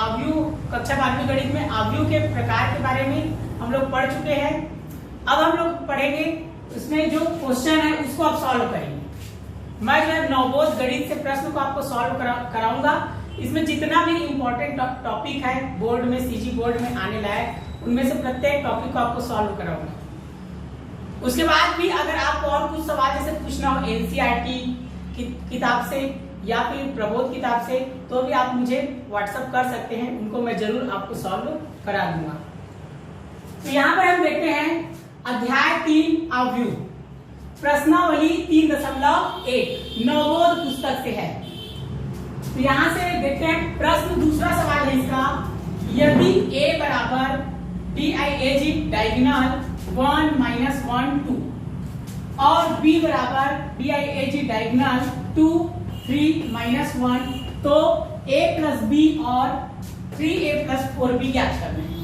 आव्यूह कक्षा 12वीं गणित में आव्यूह के प्रकार के बारे में हम लोग पढ़ चुके हैं। अब हम लोग पढ़ेंगे उसमें जो क्वेश्चन है उसको आप सॉल्व करेंगे। मैं जो है नवबोध गणित से प्रश्न को आपको सॉल्व कराऊंगा। इसमें जितना भी इम्पोर्टेंट टॉपिक है बोर्ड में, सीजी बोर्ड में आने लायक, उनमें से प्रत्येक टॉपिक को आपको सॉल्व कराऊंगा। उसके बाद भी अगर आपको और कुछ सवाल जैसे पूछना हो एनसीईआरटी किताब से या फिर प्रबोध किताब से, तो भी आप मुझे व्हाट्सएप कर सकते हैं, उनको मैं जरूर आपको सॉल्व करा दूंगा। तो यहाँ पर हम देखते हैं अध्याय 3 आव्यूह, प्रश्नावली 3.1 नवबोध पुस्तक से है। तो यहाँ से देखते हैं प्रश्न, दूसरा सवाल है इसका, यदि a बराबर DIAG डायगोनल 1 - 1 2 और b बराबर DIAG डायगोनल 2 3 - 1, तो a + b और 3a + 4b ज्ञात करना है।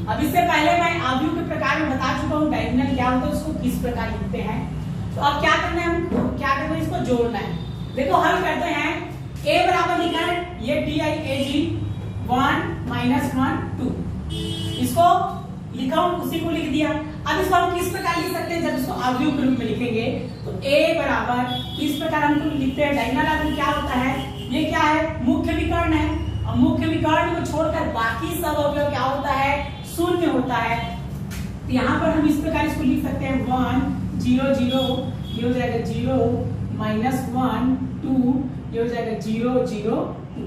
अब इससे पहले मैं आव्यूह के प्रकार में बता चुका हूँ डायगोनल क्या होता है, उसको किस प्रकार लिखते हैं। तो अब क्या करना है, हमको क्या करना है, इसको जोड़ना है। देखो हल करते हैं। a बराबर लिखा है ये DIAG 1 - 1 2, इसको लिखा हूं, उसी को लिख दिया। अब इसको हम किस प्रकार लिख सकते हैं, जब इसको आव्यूह के रूप में लिखेंगे तो a बराबर इस प्रकार हम लिखते हैं। डायगोनल आव्यूह क्या होता है, ये क्या है, मुख्य विकर्ण है, और मुख्य विकर्ण को छोड़कर बाकी सब अवयव क्या होता है, शून्य होता है। तो यहाँ पर हम इस प्रकार इसको लिख सकते हैं 1 0 0, ये हो जाएगा 0 - 1 2, ये हो जाएगा 0 0 2।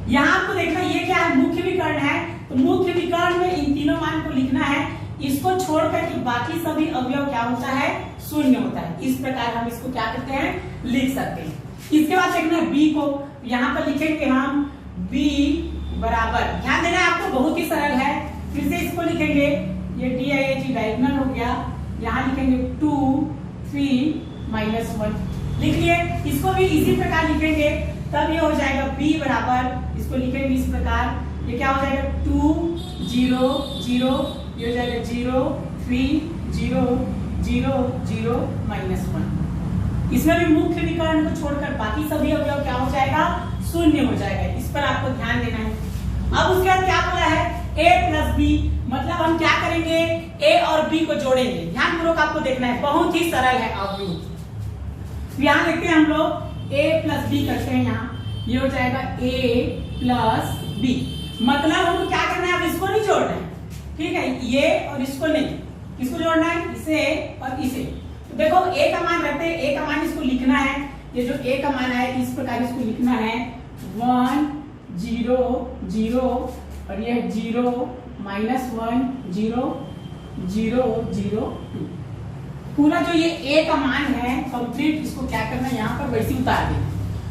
यहाँ आपको देखना ये क्या है, मुख्य विकर्ण है, तो मुख्य विकर्ण में इन तीनों मान को लिखना है, इसको छोड़कर के बाकी सभी अवयव क्या होता है, शून्य होता है। इस प्रकार हम इसको क्या करते हैं, लिख सकते हैं। इसके बाद देखना है b को, यहाँ पर लिखेंगे हम b बराबर, ध्यान देना है आपको, बहुत ही सरल है। फिर से इसको लिखेंगे, ये DIAG डायगोनल हो गया, यहाँ लिखेंगे 2 3 - 1, लिख लिए। इसको भी इसी प्रकार लिखेंगे, तब ये हो जाएगा b बराबर, इसको लिखेंगे इस प्रकार, ये क्या हो जाएगा 2 0 0, ये हो जाएगा 0 3 0 0 0 - 1। इसमें भी मुख्य विकर्ण को छोड़कर बाकी सभी अवयव क्या हो जाएगा, शून्य हो जाएगा। इस पर आपको ध्यान देना है। अब उसके बाद क्या बोला है, a + b, मतलब हम क्या करेंगे, a और b को जोड़ेंगे। ध्यान पूर्वक आपको देखना है, बहुत ही सरल है आव्यूह। यहाँ देखते हैं हम लोग a + b करते हैं, यहाँ ये हो जाएगा a + b, मतलब हमको क्या करना है, अब इसको नहीं जोड़ना है, ठीक है, ये और इसको नहीं, किसको जोड़ना है, इसे और इसे। तो देखो a का मान रखते हैं, a का मान इसको लिखना है, ये जो a का मान है इस प्रकार इसको लिखना है 1 0 0, और ये 0 - 1 0 0 0 2। पूरा जो ये a का मान है कंप्लीट, इसको क्या करना है, यहाँ पर वैसे उतार देना।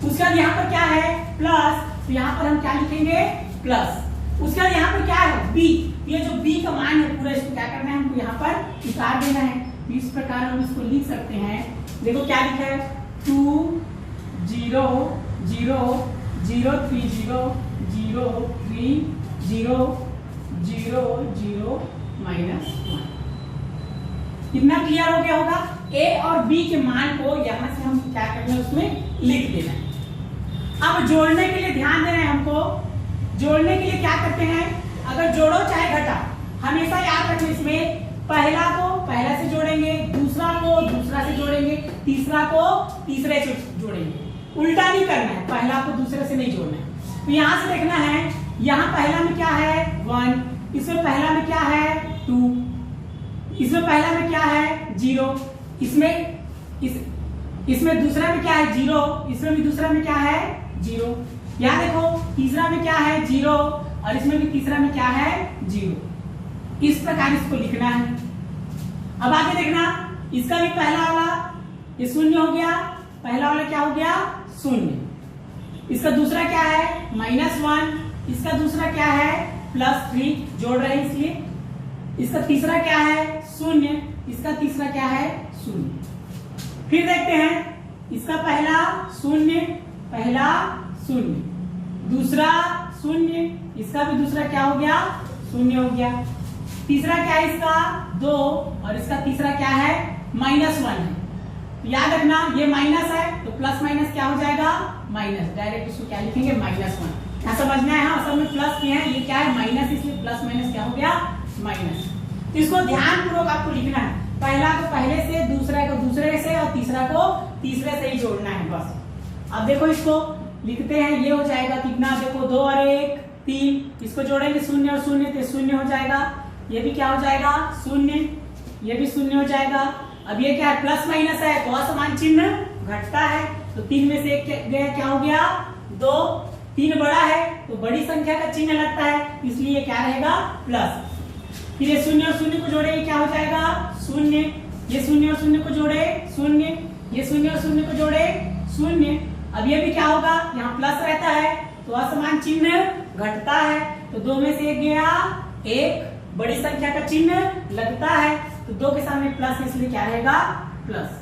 उसके बाद यहाँ पर क्या है, प्लस, तो यहाँ पर हम क्या लिखेंगे, प्लस। उसके बाद यहाँ पर क्या है, b, ये जो b का मान है पूरा, इसको क्या करना है, हमको यहाँ पर उतार देना है। इस प्रकार हम इसको लिख सकते हैं। देखो क्या लिखा है, 2 0 0 0 3 0 0 3 0 0 0 - 1। कितना क्लियर हो गया होगा। a और b के मान को यहाँ से हम क्या करना है, उसमें लिख देना है। अब जोड़ने के लिए ध्यान देना है हमको। जोड़ने के लिए क्या करते हैं, अगर जोड़ो चाहे घटा, हमेशा याद रखना, इसमें पहला को पहला से जोड़ेंगे, दूसरा को दूसरा से जोड़ेंगे, तीसरा को तीसरे से जोड़ेंगे, उल्टा नहीं करना है, पहला को दूसरे से नहीं जोड़ना है। तो यहाँ से देखना है, यहाँ पहला में क्या है 1, इसमें पहला में क्या है 2, इसमें पहला में क्या है 0, इसमें दूसरा में क्या है 0, इसमें भी दूसरा में क्या है 0। यहाँ देखो तीसरा में क्या है 0, और इसमें भी तीसरा में क्या है 0। इस प्रकार इसको लिखना है। अब आगे देखना, इसका भी पहला वाला ये शून्य हो गया, पहला वाला क्या हो गया, शून्य। इसका दूसरा क्या है -1, इसका दूसरा क्या है +3, जोड़ रहे हैं इसलिए। इसका तीसरा क्या है 0, इसका तीसरा क्या है 0। फिर देखते हैं, इसका पहला 0, पहला 0, दूसरा 0, इसका भी दूसरा क्या हो गया 0 हो गया। तीसरा क्या है इसका 2, और इसका तीसरा क्या है -1 है। याद रखना ये माइनस है तो प्लस माइनस क्या हो जाएगा, माइनस। डायरेक्ट इसको क्या लिखेंगे, -1। यहाँ समझना है, हाँ असल में प्लस किए हैं, ये क्या है माइनस, इसलिए प्लस माइनस क्या हो गया, माइनस। तो इसको ध्यान पूर्वक आपको लिखना है, पहला को पहले से, दूसरा को दूसरे से और तीसरा को तीसरे से ही जोड़ना है बस। अब देखो इसको लिखते हैं, ये हो जाएगा कितना, देखो 2 और 1 3, इसको जोड़ेंगे 0 और 0 तो 0 हो जाएगा, ये भी क्या हो जाएगा 0, ये भी 0 हो जाएगा। अब ये क्या है, प्लस माइनस है तो असमान चिन्ह घटता है, तो 3 में से 1 गया, क्या हो गया 2, 3 बड़ा है तो बड़ी संख्या का चिन्ह लगता है, इसलिए क्या रहेगा प्लस। फिर ये 0 और 0 को जोड़ेंगे क्या हो जाएगा 0, ये 0 और 0 को जोड़े 0, ये 0 और 0 को जोड़े 0। अब ये भी क्या होगा, यहाँ प्लस रहता है तो असमान चिन्ह घटता है, तो 2 में से 1 गया 1, बड़ी संख्या का चिन्ह लगता है, तो 2 के सामने प्लस, इसलिए क्या रहेगा प्लस।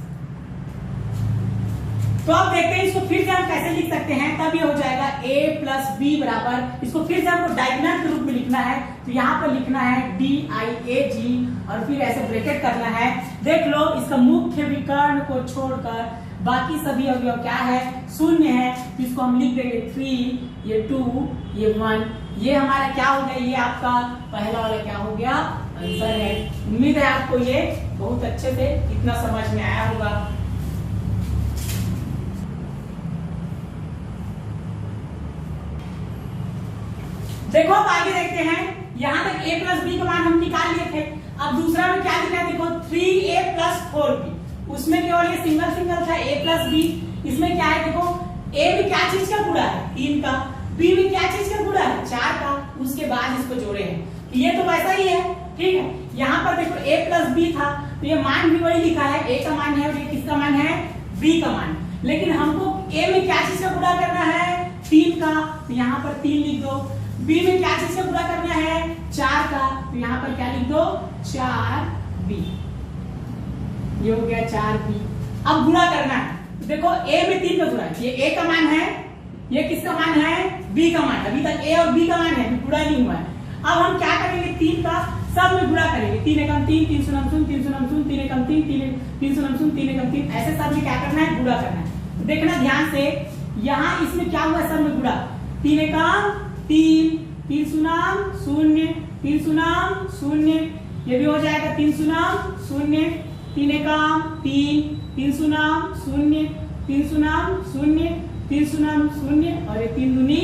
तो अब देखते हैं इसको फिर से हम कैसे लिख सकते हैं, तब ये हो जाएगा a प्लस बी बराबर, इसको फिर से हमको डायगोनल के रूप में लिखना है, तो यहाँ पर लिखना है DIAG और फिर ऐसे ब्रैकेट करना है। देख लो इसका मुख्य विकर्ण को छोड़कर बाकी सभी अवयव क्या है, 0 है, तो इसको हम लिख देंगे 3, ये 2, ये 1, ये हमारा क्या हो गया, ये आपका पहला वाला क्या हो गया आंसर है। उम्मीद है आपको ये बहुत अच्छे से इतना समझ में आया होगा। देखो अब आगे देखते हैं, यहाँ तक a प्लस बी का मान हम निकाल लिए थे, अब दूसरा में क्या लिखा है, देखो 3a प्लस 4b, उसमें केवल ये सिंगल सिंगल था a प्लस बी, इसमें क्या है देखो a में क्या चीज का गुणा है 3 का, b में क्या चीज का गुणा है 4 का, उसके बाद इसको जोड़े हैं, ये तो वैसा ही है, ठीक है। यहाँ पर देखो a प्लस बी था तो ये मान भी वही लिखा है, a का मान है और ये किसका मान है, b का मान, लेकिन हमको a में क्या चीज का गुणा करना है 3 का, तो यहाँ पर 3 लिख दो, b में क्या चीज का गुणा करना है 4 का, तो यहाँ पर क्या लिख दो 4b, ये हो गया 4b। अब गुणा करना है, तो देखो a में 3 का गुणा, ये a का मान है, ये किसका मान है b का मान, अभी तक a और b का मान है, गुणा नहीं हुआ है। अब हम क्या करेंगे 3 का सब में गुणा करेंगे, 3 एकम 3, 3 शून्य शून्य, 3 शून्य शून्य, 3 एकम 3, 3 शून्य शून्य, 3 एकम 3, ऐसे सब में क्या करना है गुणा करना है। तो देखना ध्यान से, यहाँ इसमें क्या हुआ सब में गुणा, 3 एकम 3, 3 शून्य शून्य, 3 शून्य शून्य, ये भी हो जाएगा 3 शून्य शून्य, 3 एकम 3, 3 शून्य शून्य, 3 शून्य शून्य, 3 शून्य शून्य और ये 3 दूनी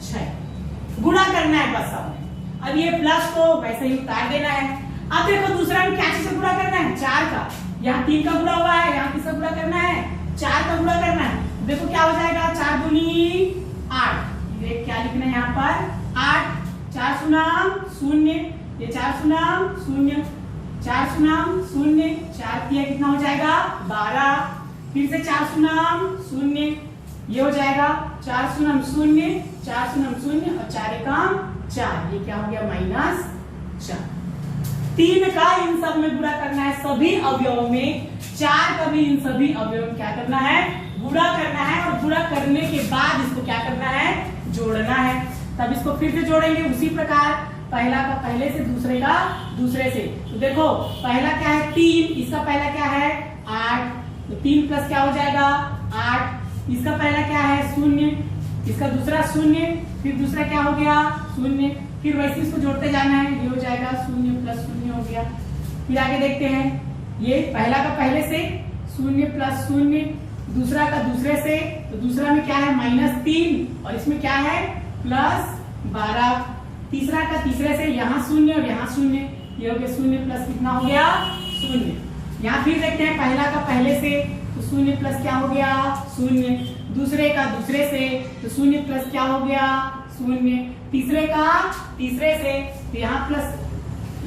6, गुणा करना है बस सब। अब ये प्लस को वैसे ही उतार देना है। अब देखो दूसरा में क्या चीज से गुणा करना है 4 का, यहाँ 3 का गुणा हुआ है, यहाँ किसका गुणा करना है 4 का गुणा करना है। देखो क्या हो जाएगा 4 दूनी 8, ये क्या लिखना है यहाँ पर 8, 4 शून्य शून्य, ये 4 शून्य शून्य, 4 शून्य शून्य, 4 किया कितना हो जाएगा 12, फिर से 4 शून्य शून्य, ये हो जाएगा 4 शून्य शून्य, 4 शून्य शून्य और 4 एकम 4, ये क्या हो गया -4। 3 का इन सब में गुणा करना है, सभी अवयवों में 4 का भी इन सभी अवयवों में क्या करना है गुणा करना है, और गुणा करने के बाद इसको क्या करना है जोड़ना है। तब इसको फिर से जोड़ेंगे उसी प्रकार, पहला का पहले से, दूसरे का दूसरे से। तो देखो पहला क्या है 3, इसका पहला क्या है 8, तो 3 प्लस क्या हो जाएगा 8, इसका पहला क्या है 0, इसका दूसरा 0, फिर दूसरा क्या हो गया 0, फिर वैसे इसको जोड़ते जाना है, ये हो जाएगा 0 प्लस 0 हो गया। फिर आगे देखते हैं, ये पहला का पहले से 0 प्लस 0, दूसरा का दूसरे से, तो दूसरा में क्या है -3 और इसमें क्या है +12, तीसरा का तीसरे से, यहाँ 0 और यहाँ 0, ये हो गया 0 प्लस कितना हो गया 0। यहाँ फिर देखते हैं पहला का पहले से, तो 0 प्लस क्या हो गया 0, दूसरे का दूसरे से, तो 0 प्लस क्या हो गया 0, तीसरे का तीसरे से, तो यहाँ प्लस,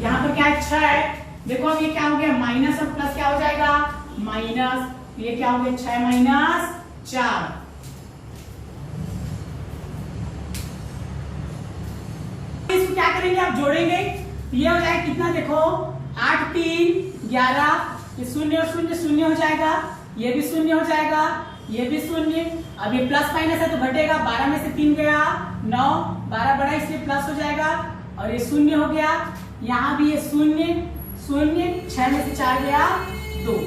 यहाँ पर क्या है 6 है, देखो अब ये क्या हो गया माइनस और प्लस क्या हो जाएगा माइनस, ये क्या हो गया 6 - 4। इसको क्या करेंगे आप जोड़ेंगे, ये हो जाएगा कितना देखो 8 3 11, ये 0 और 0 0 हो जाएगा, ये भी 0 हो जाएगा, ये भी 0, अब ये प्लस माइनस है तो घटेगा, 12 में से 3 गया 9, 12 बड़ा इसलिए प्लस हो जाएगा, और ये 0 हो गया, यहाँ भी ये 0 0, 6 में से 4 गया 2,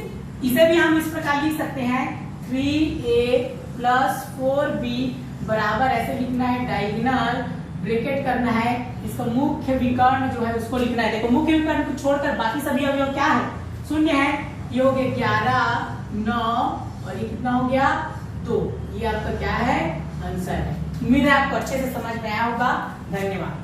इसे भी हम इस प्रकार लिख सकते हैं 3a + 4b बराबर, ऐसे लिखना है, डायगोनल ब्रैकेट करना है, इसका मुख्य विकर्ण जो है उसको लिखना है। देखो मुख्य विकर्ण को छोड़कर बाकी सभी अवयव क्या है, शून्य है। ये हो गया 11, 9 और ये कितना हो गया 2। ये आपका क्या है, आंसर है। उम्मीद है आपको अच्छे से समझ में आया होगा। धन्यवाद।